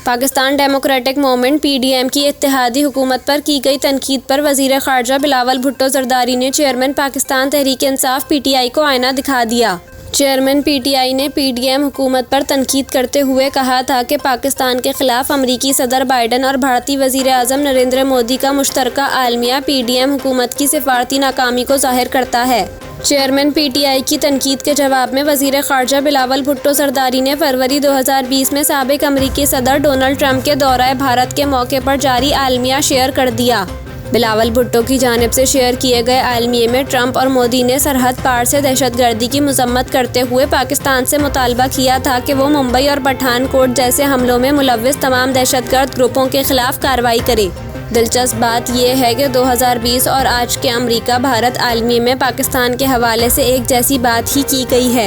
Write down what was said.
Pakistan democratic movement (PDM) की इत्तेहादी हुकूमत पर की गई तनकीद पर वज़ीर ख़ारजा बिलावल भुट्टो ज़रदारी ने चेयरमैन पाकिस्तान तहरीक-ए-इंसाफ (PTI) को आईना दिखा दिया। चेयरमैन PTI ने PDM हुकूमत पर तनकीद करते हुए कहा था कि पाकिस्तान के खिलाफ अमरीकी सदर बाइडन और भारतीय वज़ीर आज़म नरेंद्र मोदी का मुश्तरका आलमिया PDM हुकूमत की सिफारती नाकामी को ज़ाहिर करता है। चेयरमैन PTI की तनकीद के जवाब में वज़ीर ख़ारजा बिलावल भुट्टो ज़रदारी ने फरवरी 2020 में साबिक़ अमरीकी सदर डोनाल्ड ट्रंप के दौरे भारत के मौके पर जारी आलमिया शेयर कर दिया। बिलावल भुट्टो की जानिब से शेयर किए गए आलमिये में ट्रंप और मोदी ने सरहद पार से दहशतगर्दी की मज़म्मत करते हुए पाकिस्तान से मुतालबा किया था कि वो मुंबई और पठानकोट जैसे हमलों में मुलव्विस तमाम दहशतगर्द ग्रुपों के खिलाफ कार्रवाई करे। दिलचस्प बात यह है कि 2020 और आज के अमरीका भारत आलमी में पाकिस्तान के हवाले से एक जैसी बात ही की गई है।